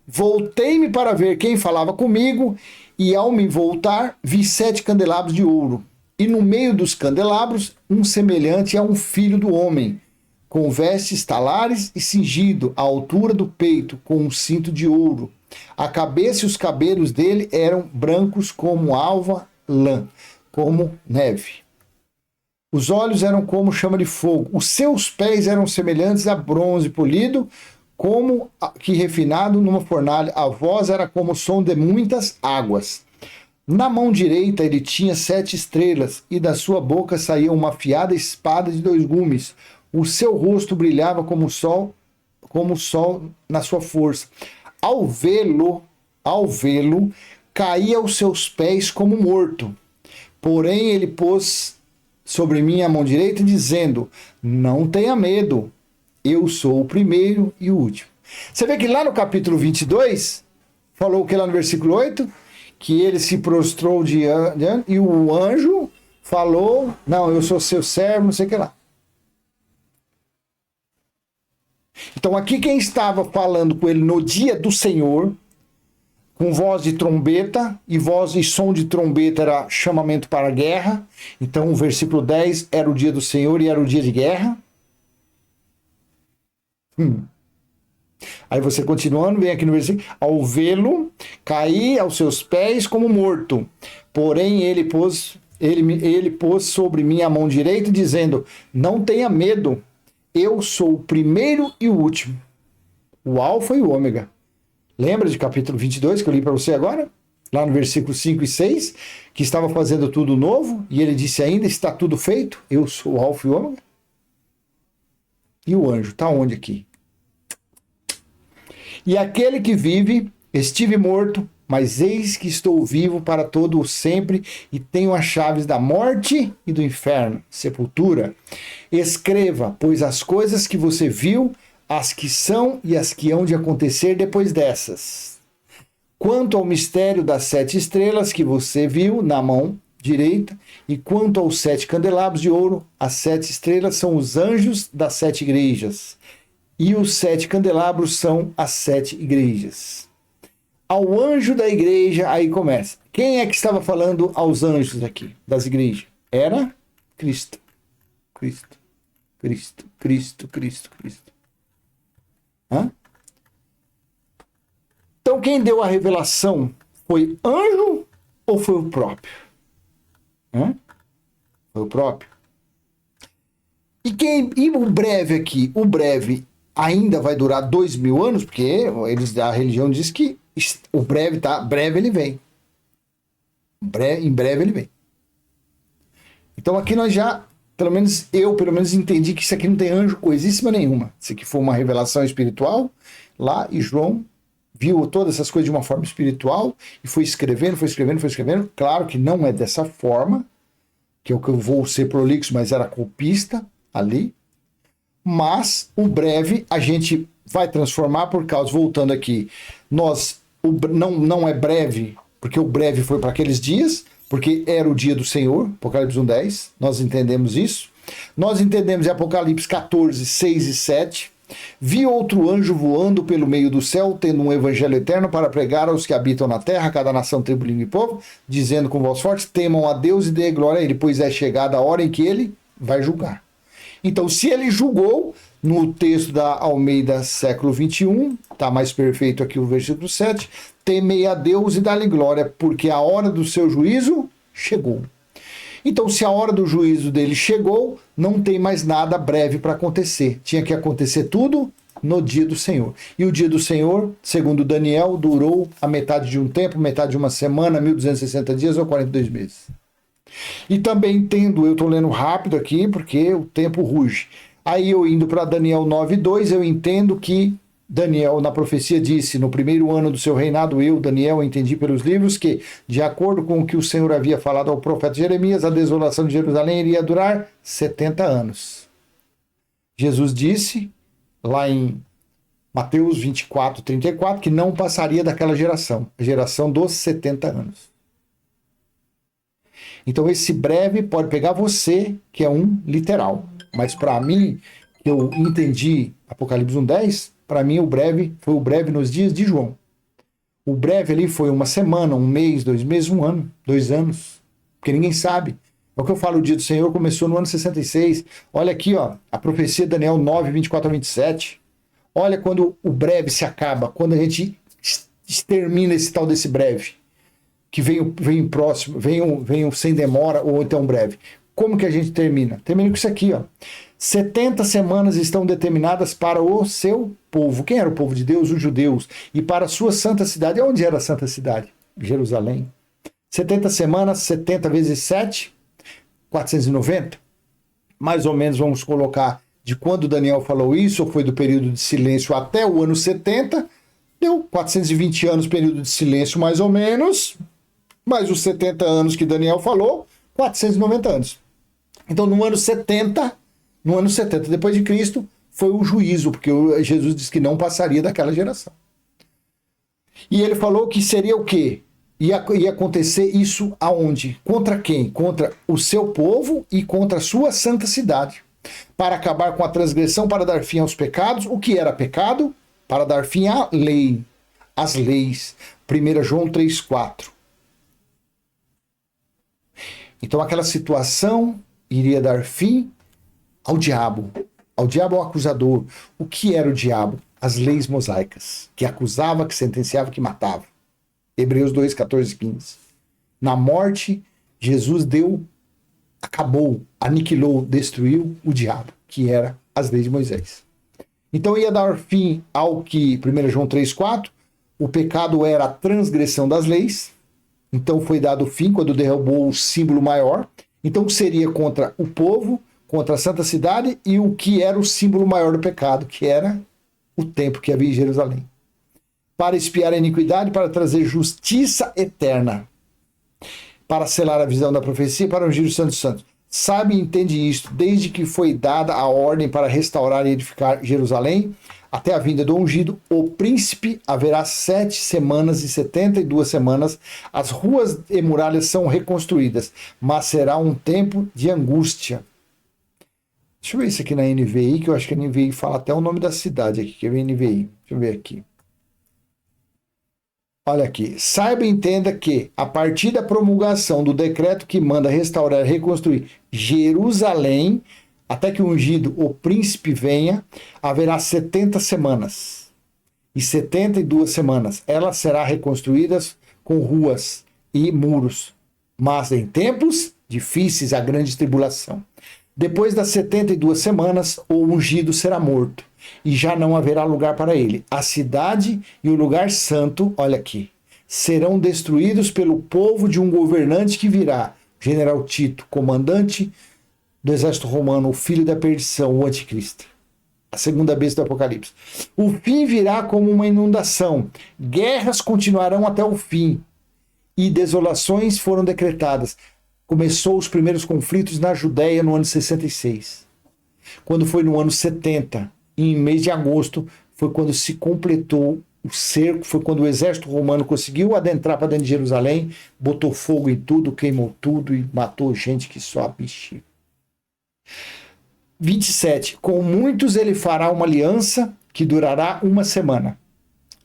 Voltei-me para ver quem falava comigo, e ao me voltar, vi 7 candelabros de ouro. E no meio dos candelabros, um semelhante a um filho do homem, com vestes talares e cingido à altura do peito, com um cinto de ouro. A cabeça e os cabelos dele eram brancos como alva lã, como neve. Os olhos eram como chama de fogo. Os seus pés eram semelhantes a bronze polido, como que refinado numa fornalha. A voz era como o som de muitas águas. Na mão direita ele tinha 7 estrelas, e da sua boca saía uma afiada espada de 2 gumes. O seu rosto brilhava como o sol na sua força. Ao vê-lo, caía aos seus pés como morto. Porém ele pôs sobre mim a mão direita, dizendo: não tenha medo, eu sou o primeiro e o último. Você vê que lá no capítulo 22, falou o que lá no versículo 8? Que ele se prostrou diante, e o anjo falou: não, eu sou seu servo, não sei o que lá. Então aqui quem estava falando com ele no dia do Senhor, com voz de trombeta, e voz e som de trombeta era chamamento para a guerra. Então o versículo 10 era o dia do Senhor e era o dia de guerra. Aí você continuando, vem aqui no versículo: ao vê-lo, caí aos seus pés como morto. Porém ele pôs sobre mim a mão direita, dizendo: não tenha medo, eu sou o primeiro e o último, o alfa e o ômega. Lembra de capítulo 22 que eu li para você agora? Lá no versículo 5 e 6, que estava fazendo tudo novo, e ele disse ainda: está tudo feito, eu sou o alfa e o ômega. E o anjo está onde aqui? E aquele que vive, estive morto, mas eis que estou vivo para todo o sempre, e tenho as chaves da morte e do inferno, sepultura. Escreva, pois, as coisas que você viu, as que são e as que hão de acontecer depois dessas. Quanto ao mistério das 7 estrelas que você viu na mão direita, e quanto aos 7 candelabros de ouro, as 7 estrelas são os anjos das 7 igrejas, e os 7 candelabros são as 7 igrejas. Ao anjo da igreja, aí começa. Quem é que estava falando aos anjos aqui, das igrejas? Era Cristo. Cristo, Cristo, Cristo, Cristo, Cristo. Hã? Então quem deu a revelação foi anjo ou foi o próprio? Hã? Foi o próprio. E o breve aqui? O breve ainda vai durar 2000 anos, porque a religião diz que o breve, tá? Breve ele vem. Em breve ele vem. Então aqui nós já, pelo menos entendi que isso aqui não tem anjo coisíssima nenhuma. Isso aqui foi uma revelação espiritual lá, e João viu todas essas coisas de uma forma espiritual e foi escrevendo. Claro que não é dessa forma, que é o que eu vou ser prolixo, mas era copista ali. Mas o breve a gente vai transformar por causa, voltando aqui, não é breve, porque o breve foi para aqueles dias, porque era o dia do Senhor, Apocalipse 1:10, nós entendemos isso. Nós entendemos em Apocalipse 14, 6 e 7, vi outro anjo voando pelo meio do céu, tendo um evangelho eterno para pregar aos que habitam na terra, cada nação, tribo, língua e povo, dizendo com voz forte: temam a Deus e dê glória a ele, pois é chegada a hora em que ele vai julgar. Então, se ele julgou, no texto da Almeida século 21, está mais perfeito aqui o versículo 7, temei a Deus e dá-lhe glória, porque a hora do seu juízo chegou. Então, se a hora do juízo dele chegou, não tem mais nada breve para acontecer. Tinha que acontecer tudo no dia do Senhor. E o dia do Senhor, segundo Daniel, durou a metade de um tempo, metade de uma semana, 1260 dias ou 42 meses. E também entendo, eu estou lendo rápido aqui, porque o tempo ruge. Aí eu indo para Daniel 9:2, eu entendo que Daniel na profecia disse: no primeiro ano do seu reinado, eu, Daniel, entendi pelos livros que, de acordo com o que o Senhor havia falado ao profeta Jeremias, a desolação de Jerusalém iria durar 70 anos. Jesus disse, lá em Mateus 24:34, que não passaria daquela geração, a geração dos 70 anos. Então esse breve pode pegar você, que é um literal. Mas para mim, que eu entendi Apocalipse 1:10, para mim o breve foi o breve nos dias de João. O breve ali foi uma semana, um mês, 2 meses, um ano, 2 anos. Porque ninguém sabe. É o que eu falo, o dia do Senhor começou no ano 66. Olha aqui, ó, a profecia de Daniel 9, 24 a 27. Olha quando o breve se acaba, quando a gente extermina esse tal desse breve. Que vem próximo, vem sem demora ou então breve. Como que a gente termina? Termina com isso aqui, ó. 70 semanas estão determinadas para o seu povo. Quem era o povo de Deus? Os judeus. E para a sua santa cidade. Onde era a santa cidade? Jerusalém. 70 semanas, 70 vezes 7, 490. Mais ou menos vamos colocar de quando Daniel falou isso, ou foi do período de silêncio até o ano 70. Deu 420 anos, período de silêncio mais ou menos. Mais os 70 anos que Daniel falou, 490 anos. Então, no ano 70 depois de Cristo, foi o juízo, porque Jesus disse que não passaria daquela geração. E ele falou que seria o quê? Ia acontecer isso aonde? Contra quem? Contra o seu povo e contra a sua santa cidade. Para acabar com a transgressão, para dar fim aos pecados. O que era pecado? Para dar fim à lei. As leis. 1 João 3,4. Então aquela situação iria dar fim ao diabo ao acusador. O que era o diabo? As leis mosaicas, que acusava, que sentenciava, que matava. Hebreus 2, 14 e 15. Na morte, Jesus acabou, aniquilou, destruiu o diabo, que era as leis de Moisés. Então ia dar fim ao que, 1 João 3, 4, o pecado era a transgressão das leis. Então foi dado fim quando derrubou o símbolo maior. Então seria contra o povo, contra a santa cidade e o que era o símbolo maior do pecado, que era o templo que havia em Jerusalém. Para expiar a iniquidade, para trazer justiça eterna, para selar a visão da profecia, para ungir os santos santos. Sabe e entende isto, desde que foi dada a ordem para restaurar e edificar Jerusalém, até a vinda do ungido, o príncipe haverá 7 semanas e 72 semanas. As ruas e muralhas são reconstruídas, mas será um tempo de angústia. Deixa eu ver isso aqui na NVI, que eu acho que a NVI fala até o nome da cidade aqui. Quer ver NVI? Deixa eu ver aqui. Olha aqui. Saiba e entenda que, a partir da promulgação do decreto que manda restaurar e reconstruir Jerusalém, até que o ungido, o príncipe, venha, haverá 70 semanas. E 72 semanas. Ela será reconstruída com ruas e muros, mas em tempos difíceis, a grande tribulação. Depois das 72 semanas, o ungido será morto, e já não haverá lugar para ele. A cidade e o lugar santo, olha aqui, serão destruídos pelo povo de um governante que virá, General Tito, comandante do exército romano, o filho da perdição, o anticristo. A segunda besta do Apocalipse. O fim virá como uma inundação. Guerras continuarão até o fim. E desolações foram decretadas. Começou os primeiros conflitos na Judéia no ano 66. Quando foi no ano 70, em mês de agosto, foi quando se completou o cerco, foi quando o exército romano conseguiu adentrar para dentro de Jerusalém, botou fogo em tudo, queimou tudo e matou gente que só bichinho. 27. Com muitos ele fará uma aliança que durará uma semana.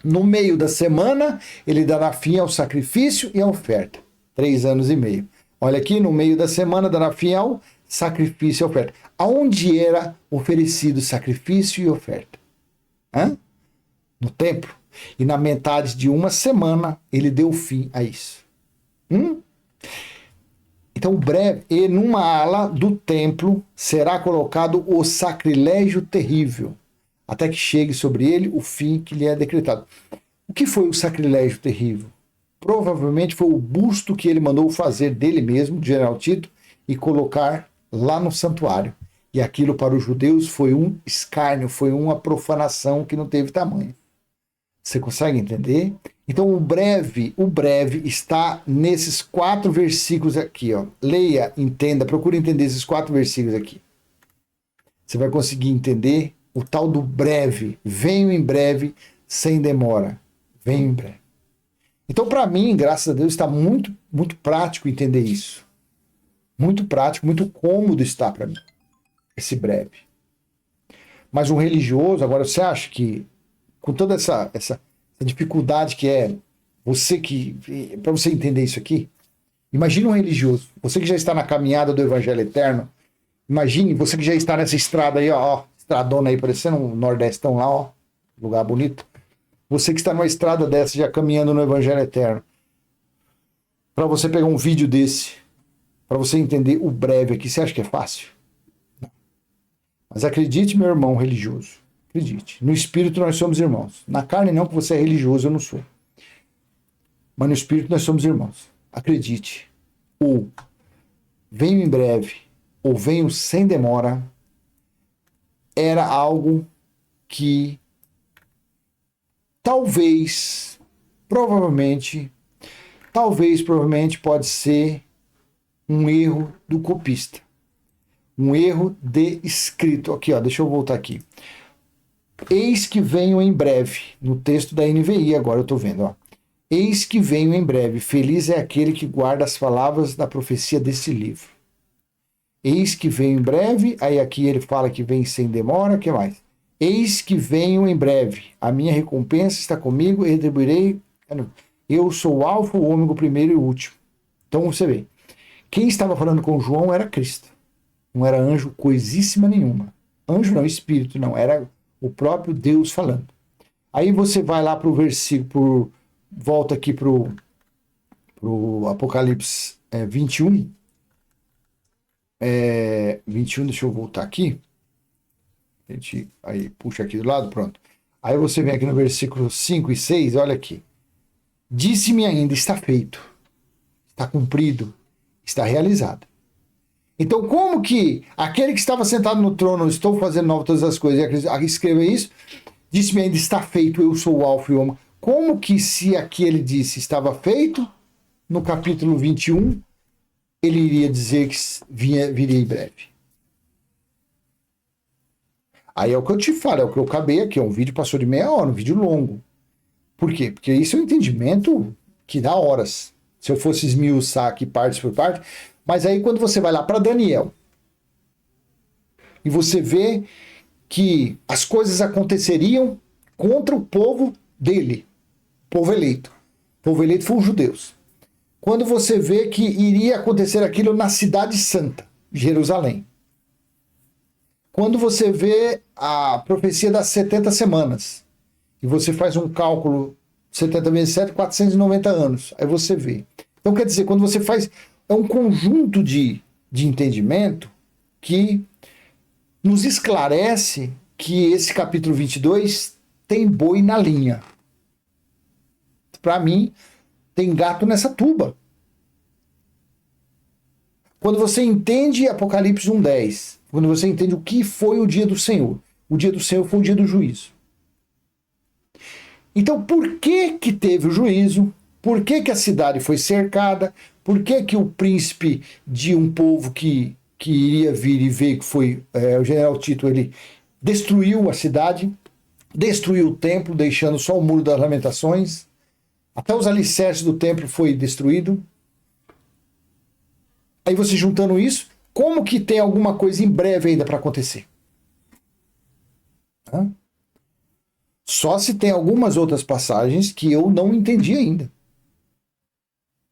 No meio da semana, ele dará fim ao sacrifício e à oferta. 3 anos e meio. Olha aqui, no meio da semana dará fim ao sacrifício e oferta. Aonde era oferecido sacrifício e oferta? No templo. E na metade de uma semana, ele deu fim a isso. Então, breve, e numa ala do templo será colocado o sacrilégio terrível, até que chegue sobre ele o fim que lhe é decretado. O que foi o sacrilégio terrível? Provavelmente foi o busto que ele mandou fazer dele mesmo, do general Tito, e colocar lá no santuário. E aquilo para os judeus foi um escárnio, foi uma profanação que não teve tamanho. Você consegue entender? Então o breve está nesses 4 versículos aqui, ó. Leia, entenda, procure entender esses 4 versículos aqui. Você vai conseguir entender o tal do breve. Venho em breve, sem demora. Venho em breve. Então, para mim, graças a Deus, está muito, muito prático entender isso. Muito prático, muito cômodo está para mim, esse breve. Mas um religioso, agora você acha que, com toda essa dificuldade que é Você que, para você entender isso aqui, imagine um religioso, você que já está na caminhada do Evangelho Eterno, imagine você que já está nessa estrada aí, ó, estradona aí, parecendo um Nordestão lá, ó, lugar bonito. Você que está numa estrada dessa, já caminhando no Evangelho Eterno, para você pegar um vídeo desse, para você entender o breve aqui, você acha que é fácil? Não. Mas acredite, meu irmão religioso, acredite, no espírito nós somos irmãos. Na carne não, que você é religioso, eu não sou. Mas no espírito nós somos irmãos. Acredite. Ou venho em breve, ou venho sem demora, era algo que talvez, provavelmente pode ser um erro do copista. Um erro de escrito. Aqui, ó, deixa eu voltar aqui. Eis que venho em breve. No texto da NVI, agora eu estou vendo, ó. Eis que venho em breve. Feliz é aquele que guarda as palavras da profecia desse livro. Eis que venho em breve. Aí aqui ele fala que vem sem demora. O que mais? Eis que venho em breve. A minha recompensa está comigo e retribuirei. Eu sou o alfa, o ômega, o primeiro e o último. Então você vê. Quem estava falando com João era Cristo. Não era anjo coisíssima nenhuma. Anjo não, espírito não. Era o próprio Deus falando. Aí você vai lá para o versículo, volta aqui para o Apocalipse 21. 21, deixa eu voltar aqui. A gente aí puxa aqui do lado, pronto. Aí você vem aqui no versículo 5 e 6, olha aqui. Disse-me ainda, está feito, está cumprido, está realizado. Então, como que aquele que estava sentado no trono, estou fazendo novas todas as coisas, e escreva isso, disse-me ainda, está feito, eu sou o alfa e o ômega. Como que se aqui ele disse, estava feito, no capítulo 21, ele iria dizer que viria em breve? Aí é o que eu te falo, é o que eu acabei aqui, um vídeo passou de meia hora, um vídeo longo. Por quê? Porque isso é um entendimento que dá horas. Se eu fosse esmiuçar aqui parte por parte. Mas aí quando você vai lá para Daniel e você vê que as coisas aconteceriam contra o povo dele, povo eleito. O povo eleito foram os judeus. Quando você vê que iria acontecer aquilo na cidade santa, Jerusalém. Quando você vê a profecia das 70 semanas, e você faz um cálculo, 70 vezes 7, 490 anos, aí você vê. Então, quer dizer, quando você faz, é um conjunto de entendimento que nos esclarece que esse capítulo 22 tem boi na linha. Para mim, tem gato nessa tuba. Quando você entende Apocalipse 1:10, quando você entende o que foi o dia do Senhor foi o dia do juízo. Então, por que que teve o juízo? Por que que a cidade foi cercada? Por que que o príncipe de um povo que iria vir e ver que foi o general Tito, ele destruiu a cidade, destruiu o templo, deixando só o muro das lamentações, até os alicerces do templo foi destruído. Aí você juntando isso, como que tem alguma coisa em breve ainda para acontecer? Só se tem algumas outras passagens que eu não entendi ainda.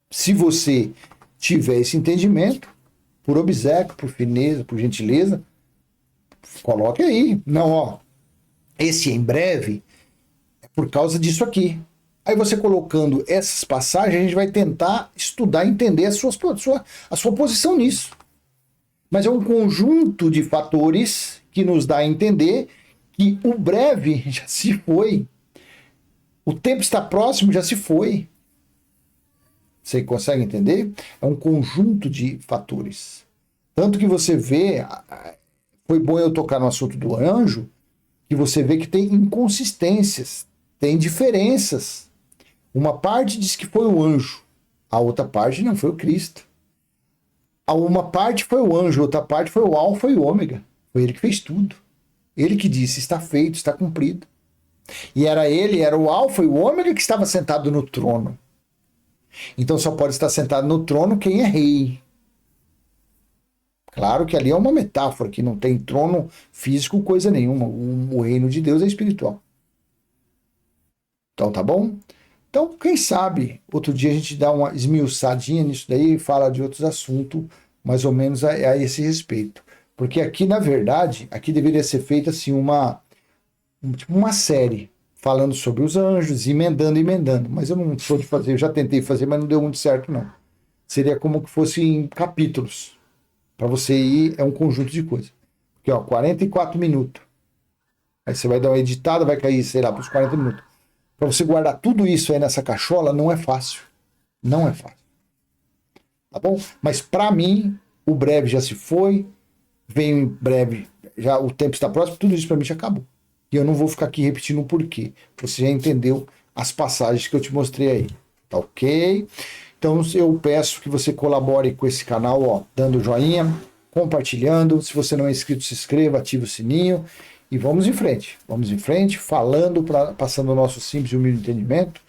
Se você tiver esse entendimento, por obséquio, por fineza, por gentileza, coloque aí. Não, ó, esse em breve é por causa disso aqui. Aí você colocando essas passagens, a gente vai tentar estudar e entender a sua posição nisso. Mas é um conjunto de fatores que nos dá a entender que o breve já se foi. O tempo está próximo, já se foi. Você consegue entender? É um conjunto de fatores. Tanto que você vê, foi bom eu tocar no assunto do anjo, que você vê que tem inconsistências, tem diferenças. Uma parte diz que foi o anjo, a outra parte não, foi o Cristo. Uma parte foi o anjo, a outra parte foi o alfa e o ômega. Foi ele que fez tudo. Ele que disse, está feito, está cumprido. E era o alfa e o ômega que estava sentado no trono. Então só pode estar sentado no trono quem é rei. Claro que ali é uma metáfora, que não tem trono físico, coisa nenhuma. O reino de Deus é espiritual. Então tá bom? Então, quem sabe, outro dia a gente dá uma esmiuçadinha nisso daí e fala de outros assuntos, mais ou menos a esse respeito. Porque aqui, na verdade, aqui deveria ser feita assim tipo uma série, falando sobre os anjos, emendando. Mas eu não sou de fazer, eu já tentei fazer, mas não deu muito certo, não. Seria como que fosse em capítulos. Para você ir, é um conjunto de coisas. Aqui, ó, 44 minutos. Aí você vai dar uma editada, vai cair, sei lá, para os 40 minutos. Para você guardar tudo isso aí nessa cachola, não é fácil. Não é fácil. Tá bom? Mas para mim, o breve já se foi, veio em breve, já o tempo está próximo, tudo isso para mim já acabou. E eu não vou ficar aqui repetindo o porquê. Você já entendeu as passagens que eu te mostrei aí. Tá ok? Então eu peço que você colabore com esse canal, ó, dando joinha, compartilhando. Se você não é inscrito, se inscreva, ative o sininho e vamos em frente. Vamos em frente, falando, passando o nosso simples e humilde entendimento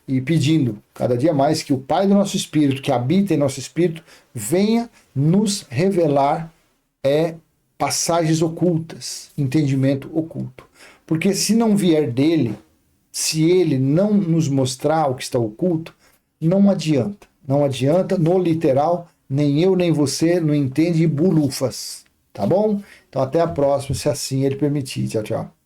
e pedindo cada dia mais que o Pai do nosso espírito, que habita em nosso espírito, venha nos revelar passagens ocultas, entendimento oculto. Porque se não vier dele, se ele não nos mostrar o que está oculto, não adianta. Não adianta, no literal, nem eu nem você não entende bulufas. Tá bom? Então até a próxima, se assim ele permitir. Tchau, tchau.